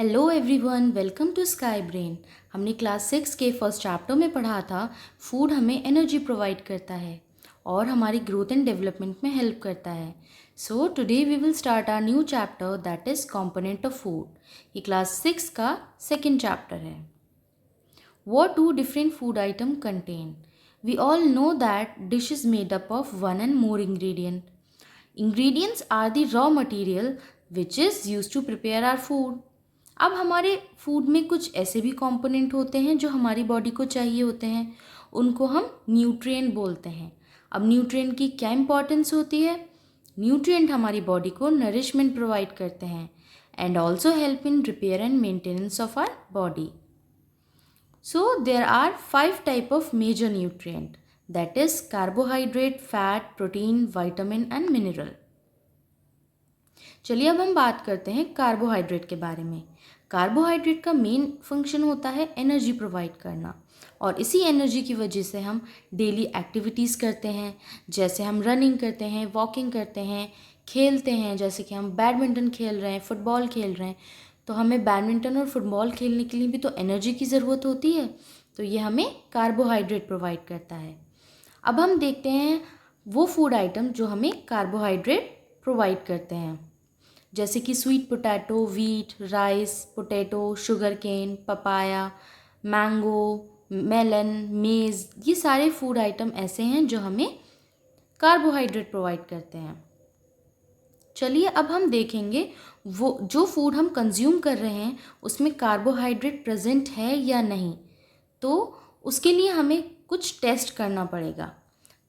Hello everyone, welcome to Sky Brain. हमने class 6 के first chapter में पढ़ा था फूड हमें एनर्जी प्रोवाइड करता है और हमारी ग्रोथ एंड डेवलपमेंट में हेल्प करता है। So today we will start our new chapter that is component of food. ये क्लास 6 का सेकेंड चैप्टर है। What do different food items contain? We all know that dish is made up of one and more ingredient. Ingredients are the raw material which is used to prepare our food. अब हमारे food में कुछ ऐसे भी component होते हैं जो हमारी बॉडी को चाहिए होते हैं, उनको हम न्यूट्रिएंट बोलते हैं। अब न्यूट्रिएंट की क्या इंपॉर्टेंस होती है? न्यूट्रिएंट हमारी बॉडी को नरिशमेंट प्रोवाइड करते हैं and also help in repair and maintenance of our body. So there are 5 type of major nutrient, that is carbohydrate, fat, protein, vitamin and mineral. चलिए अब हम बात करते हैं कार्बोहाइड्रेट के बारे में। कार्बोहाइड्रेट का मेन फंक्शन होता है एनर्जी प्रोवाइड करना और इसी एनर्जी की वजह से हम डेली एक्टिविटीज़ करते हैं, जैसे हम रनिंग करते हैं, वॉकिंग करते हैं, खेलते हैं, जैसे कि हम बैडमिंटन खेल रहे हैं, फुटबॉल खेल रहे हैं, तो हमें बैडमिंटन और फुटबॉल खेलने के लिए भी तो एनर्जी की ज़रूरत होती है, तो ये हमें कार्बोहाइड्रेट प्रोवाइड करता है। अब हम देखते हैं वो फूड आइटम जो हमें कार्बोहाइड्रेट प्रोवाइड करते हैं, जैसे कि sweet potato, wheat, rice, potato, sugar cane, papaya, mango, melon, maize, ये सारे फूड आइटम ऐसे हैं जो हमें कार्बोहाइड्रेट प्रोवाइड करते हैं। चलिए अब हम देखेंगे वो जो फूड हम कंज्यूम कर रहे हैं उसमें कार्बोहाइड्रेट प्रेजेंट है या नहीं, तो उसके लिए हमें कुछ टेस्ट करना पड़ेगा।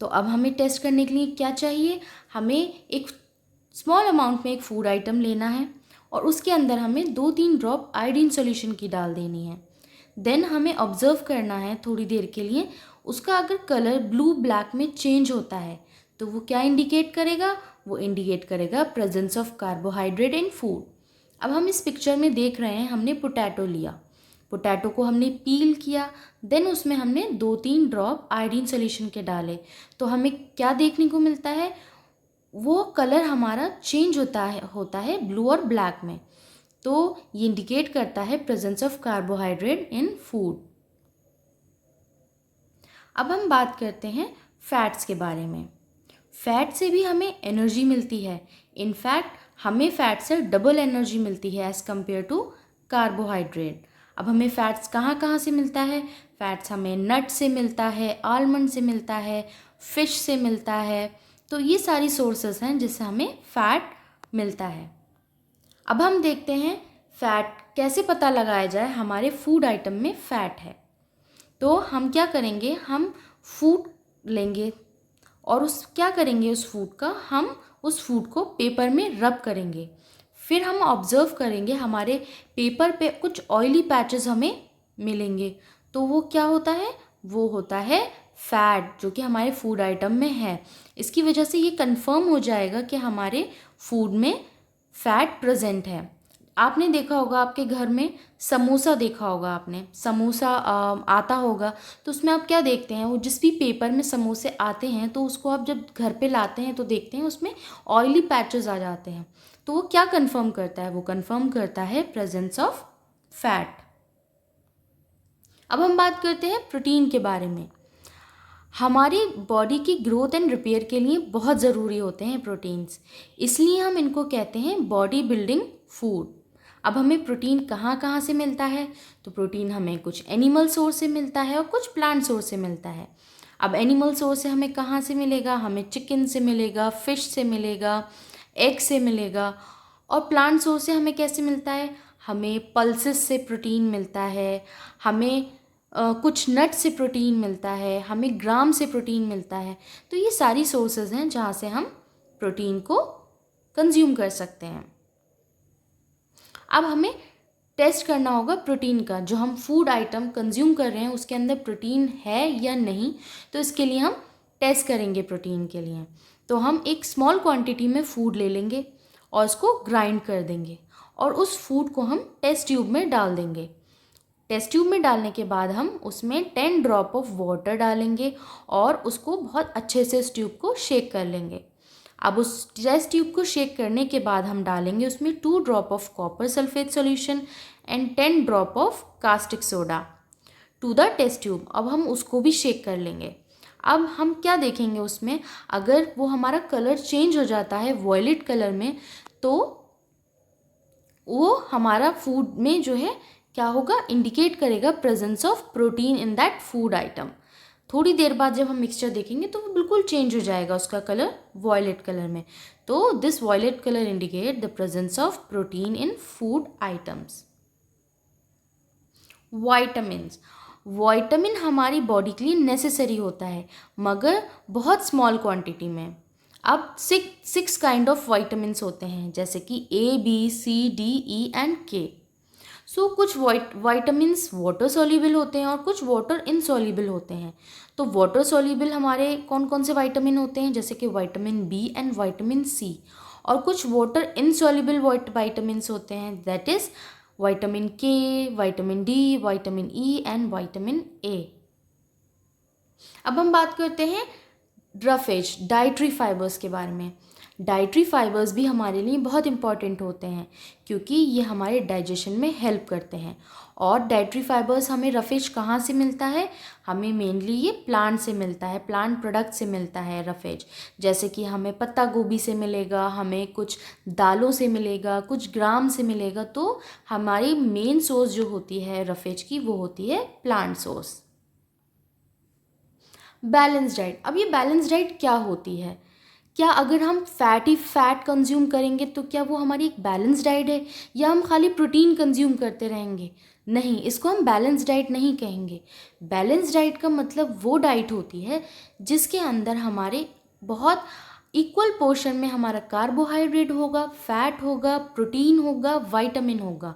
तो अब हमें टेस्ट करने के लिए क्या चाहिए? हमें एक स्मॉल अमाउंट में एक फूड आइटम लेना है और उसके अंदर हमें 2-3 ड्रॉप आयोडीन सॉल्यूशन की डाल देनी है। देन हमें ऑब्जर्व करना है थोड़ी देर के लिए, उसका अगर कलर ब्लू ब्लैक में चेंज होता है तो वो क्या इंडिकेट करेगा? वो इंडिकेट करेगा presence of carbohydrate in food. अब हम इस पिक्चर में देख रहे हैं, हमने पोटैटो लिया, पोटैटो को हमने पील किया, देन उसमें हमने 2-3 ड्रॉप आयोडीन सॉल्यूशन के डाले, तो हमें क्या देखने को मिलता है? वो कलर हमारा चेंज होता है ब्लू और ब्लैक में, तो ये इंडिकेट करता है presence of carbohydrate in food. अब हम बात करते हैं फैट्स के बारे में। फैट से भी हमें एनर्जी मिलती है। इनफैक्ट हमें फैट से डबल एनर्जी मिलती है एज़ कम्पेयर टू कार्बोहाइड्रेट। अब हमें फैट्स कहाँ कहाँ से मिलता है? फैट्स हमें नट से मिलता है, आलमंड से मिलता है, फिश से मिलता है, तो ये सारी सोर्सेस हैं जिससे हमें फ़ैट मिलता है। अब हम देखते हैं फ़ैट कैसे पता लगाया जाए हमारे फूड आइटम में फ़ैट है। तो हम क्या करेंगे, हम फूड लेंगे और क्या करेंगे उस फूड का, हम उस फूड को पेपर में रब करेंगे, फिर हम ऑब्ज़र्व करेंगे हमारे पेपर पे कुछ ऑयली पैचेस हमें मिलेंगे, तो वो क्या होता है? वो होता है फ़ैट जो कि हमारे फूड आइटम में है। इसकी वजह से ये कंफर्म हो जाएगा कि हमारे फूड में फ़ैट प्रेजेंट है। आपने देखा होगा, आपके घर में समोसा देखा होगा आपने, समोसा आता होगा, तो उसमें आप क्या देखते हैं? वो जिस भी पेपर में समोसे आते हैं तो उसको आप जब घर पे लाते हैं तो देखते हैं उसमें ऑयली पैचेस आ जाते हैं, तो वो क्या कंफर्म करता है? वो कंफर्म करता है प्रेजेंस ऑफ फैट। अब हम बात करते हैं प्रोटीन के बारे में। हमारी बॉडी की ग्रोथ एंड रिपेयर के लिए बहुत ज़रूरी होते हैं प्रोटीन्स, इसलिए हम इनको कहते हैं बॉडी बिल्डिंग फूड। अब हमें प्रोटीन कहाँ कहाँ से मिलता है? तो प्रोटीन हमें कुछ एनिमल सोर्स से मिलता है और कुछ प्लांट सोर्स से मिलता है। अब एनिमल सोर्स से हमें कहाँ से मिलेगा? हमें चिकन से मिलेगा, फ़िश से मिलेगा, एग से मिलेगा। और प्लांट सोर्स से हमें कैसे मिलता है? हमें पल्सेस से प्रोटीन मिलता है, हमें कुछ नट से प्रोटीन मिलता है, हमें ग्राम से प्रोटीन मिलता है। तो ये सारी सोर्सेज हैं जहाँ से हम प्रोटीन को कंज्यूम कर सकते हैं। अब हमें टेस्ट करना होगा प्रोटीन का, जो हम फूड आइटम कंज्यूम कर रहे हैं उसके अंदर प्रोटीन है या नहीं, तो इसके लिए हम टेस्ट करेंगे प्रोटीन के लिए। तो हम एक स्मॉल क्वांटिटी में फूड ले लेंगे और उसको ग्राइंड कर देंगे और उस फूड को हम टेस्ट ट्यूब में डाल देंगे। टेस्ट ट्यूब में डालने के बाद हम उसमें 10 ड्रॉप ऑफ वाटर डालेंगे और उसको बहुत अच्छे से इस ट्यूब को शेक कर लेंगे। अब उस टेस्ट ट्यूब को शेक करने के बाद हम डालेंगे उसमें 2 drop of copper sulphate solution and 10 drop of caustic soda to the test tube. अब हम उसको भी शेक कर लेंगे। अब हम क्या देखेंगे उसमें, अगर वो हमारा कलर चेंज हो जाता है वॉयलेट कलर में, तो वो हमारा फूड में जो है क्या होगा, इंडिकेट करेगा presence of protein in that food item. थोड़ी देर बाद जब हम मिक्सचर देखेंगे तो वो बिल्कुल चेंज हो जाएगा उसका कलर वॉयलेट कलर में। तो this violet colour indicate the presence of protein in food items. Vitamins, vitamin हमारी बॉडी के लिए नेसेसरी होता है मगर बहुत स्मॉल क्वांटिटी में। अब सिक्स काइंड ऑफ वाइटामिन्स होते हैं, जैसे कि A, B, C, D, E and K। सो कुछ वाइटामिन्स वाटर सॉल्युबल होते हैं और कुछ वाटर इनसॉल्युबल होते हैं। तो वाटर सॉल्युबल हमारे कौन कौन से वाइटामिन होते हैं, जैसे कि vitamin B and vitamin C। और कुछ वाटर इनसॉल्युबल वाइटामिन्स होते हैं, that is vitamin K, vitamin D, vitamin E and vitamin A। अब हम बात करते हैं रफेज डाइटरी फाइबर्स के बारे में। डाइटरी फाइबर्स भी हमारे लिए बहुत इंपॉर्टेंट होते हैं क्योंकि ये हमारे डाइजेशन में हेल्प करते हैं। और डाइटरी फाइबर्स हमें रफेज कहाँ से मिलता है, हमें मेनली ये प्लांट से मिलता है, प्लांट प्रोडक्ट से मिलता है रफेज। जैसे कि हमें पत्ता गोभी से मिलेगा, हमें कुछ दालों से मिलेगा, कुछ ग्राम से मिलेगा। तो हमारी मेन सोर्स जो होती है रफेज की वो होती है प्लांट सोर्स। बैलेंस डाइट, अब ये बैलेंस डाइट क्या होती है, क्या अगर हम फैट कंज्यूम करेंगे तो क्या वो हमारी एक बैलेंस डाइट है, या हम खाली प्रोटीन कंज्यूम करते रहेंगे? नहीं, इसको हम बैलेंस डाइट नहीं कहेंगे। बैलेंस डाइट का मतलब वो डाइट होती है जिसके अंदर हमारे बहुत इक्वल पोर्शन में हमारा कार्बोहाइड्रेट होगा, फैट होगा, प्रोटीन होगा, विटामिन होगा।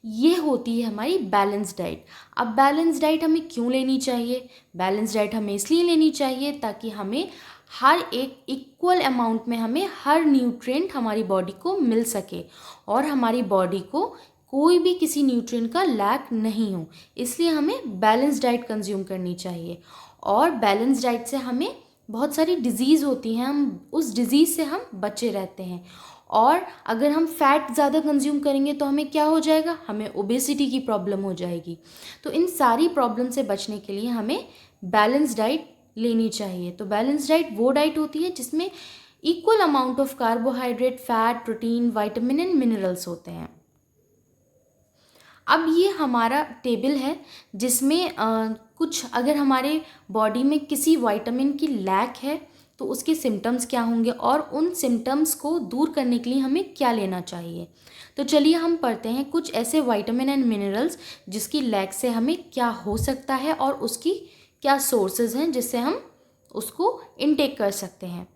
ये होती है हमारी बैलेंस डाइट। अब बैलेंस डाइट हमें क्यों लेनी चाहिए? बैलेंस डाइट हमें इसलिए लेनी चाहिए ताकि हमें हर एक इक्वल अमाउंट में हमें हर न्यूट्रिएंट हमारी बॉडी को मिल सके और हमारी बॉडी को कोई भी किसी न्यूट्रिएंट का लैक नहीं हो। इसलिए हमें बैलेंस डाइट कंज्यूम करनी चाहिए। और बैलेंस डाइट से हमें बहुत सारी डिजीज़ होती हैं, हम उस डिज़ीज़ से हम बचे रहते हैं। और अगर हम फैट ज़्यादा कंज्यूम करेंगे तो हमें क्या हो जाएगा, हमें ओबेसिटी की प्रॉब्लम हो जाएगी। तो इन सारी प्रॉब्लम से बचने के लिए हमें बैलेंस डाइट लेनी चाहिए। तो बैलेंस डाइट वो डाइट होती है जिसमें equal amount of carbohydrate, fat, protein, vitamin and minerals होते हैं। अब ये हमारा टेबल है जिसमें कुछ अगर हमारे बॉडी में किसी विटामिन की लैक है तो उसके सिम्टम्स क्या होंगे और उन सिम्टम्स को दूर करने के लिए हमें क्या लेना चाहिए। तो चलिए हम पढ़ते हैं कुछ ऐसे विटामिन एंड मिनरल्स जिसकी लैक से हमें क्या हो सकता है और उसकी क्या सोर्सेज हैं जिससे हम उसको इनटेक कर सकते हैं।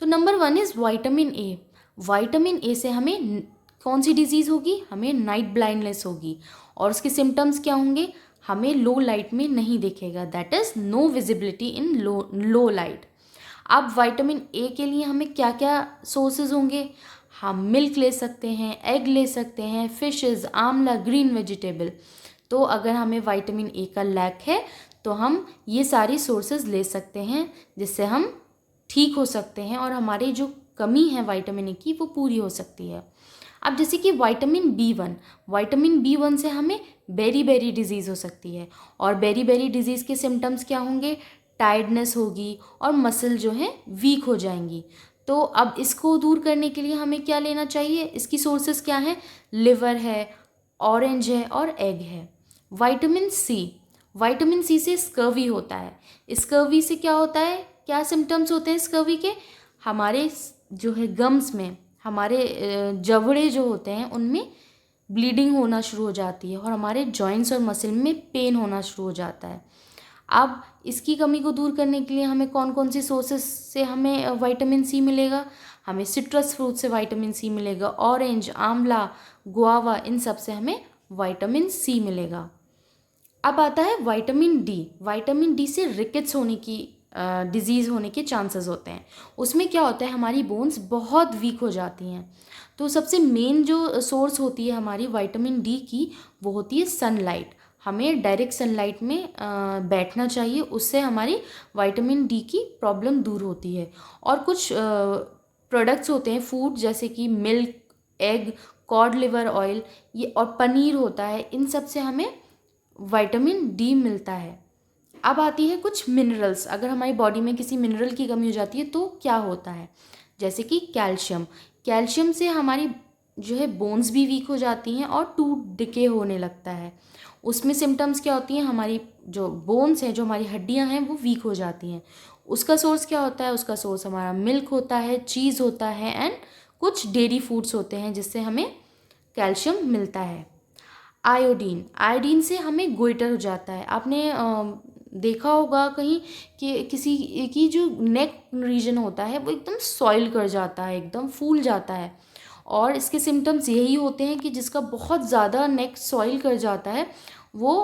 तो number 1 is vitamin A. Vitamin A से हमें कौन सी डिजीज़ होगी, हमें नाइट ब्लाइंडनेस होगी। और उसके सिम्टम्स क्या होंगे, हमें लो लाइट में नहीं दिखेगा, that is no visibility in low light. अब विटामिन ए के लिए हमें क्या क्या सोर्सेज होंगे, हम मिल्क ले सकते हैं, एग ले सकते हैं, फिशेस, आंवला, ग्रीन वेजिटेबल। तो अगर हमें विटामिन ए का लैक है तो हम ये सारी सोर्सेज ले सकते हैं जिससे हम ठीक हो सकते हैं और हमारी जो कमी है विटामिन ए की वो पूरी हो सकती है। अब जैसे कि विटामिन बी वन से हमें बेरी डिजीज़ हो सकती है और बेरी डिजीज़ के सिम्टम्स क्या होंगे, टायर्डनेस होगी और मसल जो है वीक हो जाएंगी। तो अब इसको दूर करने के लिए हमें क्या लेना चाहिए, इसकी सोर्सेज क्या हैं, लिवर है, ऑरेंज है और एग है। विटामिन सी से स्कर्वी होता है। स्कर्वी से क्या होता है, क्या सिम्टम्स होते हैं स्कर्वी के, हमारे जो है गम्स में, हमारे जबड़े जो होते हैं उनमें ब्लीडिंग होना शुरू हो जाती है और हमारे जॉइंट्स और मसल में पेन होना शुरू हो जाता है। अब इसकी कमी को दूर करने के लिए हमें कौन कौन सी सोर्सेस से हमें विटामिन सी मिलेगा, हमें सिट्रस फ्रूट से विटामिन सी मिलेगा, ऑरेंज, आंवला, गुआवा, इन सब से हमें विटामिन सी मिलेगा। अब आता है विटामिन डी से रिकेट्स होने की डिजीज़ होने के चांसेस होते हैं। उसमें क्या होता है, हमारी बोन्स बहुत वीक हो जाती हैं। तो सबसे मेन जो सोर्स होती है हमारी विटामिन डी की वो होती है सनलाइट। हमें डायरेक्ट सनलाइट में बैठना चाहिए, उससे हमारी विटामिन डी की प्रॉब्लम दूर होती है। और कुछ प्रोडक्ट्स होते हैं फूड जैसे कि milk, egg, cod liver oil ये और पनीर होता है, इन सब से हमें विटामिन डी मिलता है। अब आती है कुछ मिनरल्स। अगर हमारी बॉडी में किसी मिनरल की कमी हो जाती है तो क्या होता है, जैसे कि कैल्शियम। कैल्शियम से हमारी जो है बोन्स भी वीक हो जाती हैं और टूथ डिके होने लगता है। उसमें सिम्टम्स क्या होती हैं, हमारी जो बोन्स हैं, जो हमारी हड्डियां हैं, वो वीक हो जाती हैं। उसका सोर्स क्या होता है, उसका सोर्स हमारा मिल्क होता है, चीज़ होता है एंड कुछ डेयरी फूड्स होते हैं जिससे हमें कैल्शियम मिलता है। आयोडीन, आयोडीन से हमें गोइटर हो जाता है। आपने देखा होगा कहीं कि किसी की जो नेक रीजन होता है वो एकदम सॉइल कर जाता है, एकदम फूल जाता है, और इसके सिम्टम्स यही होते हैं कि जिसका बहुत ज़्यादा नेक सॉइल कर जाता है वो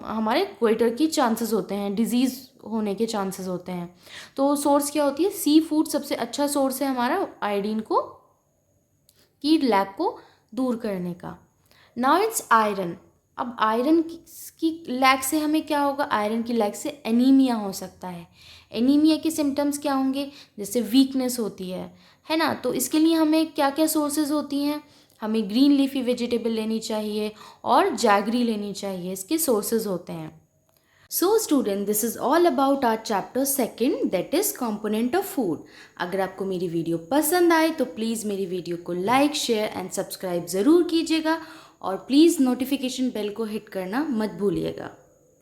हमारे गोइटर की चांसेस होते हैं, डिजीज़ होने के चांसेस होते हैं। तो सोर्स क्या होती है, सी फूड सबसे अच्छा सोर्स है हमारा आयोडीन को, की लैक को दूर करने का। Now it's iron. अब आयरन की लैक से हमें क्या होगा, आयरन की लैक से एनीमिया हो सकता है। एनीमिया के सिम्टम्स क्या होंगे, जैसे वीकनेस होती है ना। तो इसके लिए हमें क्या क्या सोर्सेज होती हैं, हमें ग्रीन लीफी वेजिटेबल लेनी चाहिए और जैगरी लेनी चाहिए, इसके सोर्सेज होते हैं। So student, this is all about our chapter second, that is component of food. अगर आपको मेरी वीडियो पसंद आए तो प्लीज़ मेरी वीडियो को लाइक, शेयर एंड सब्सक्राइब ज़रूर कीजिएगा और प्लीज़ नोटिफिकेशन बेल को हिट करना मत भूलिएगा।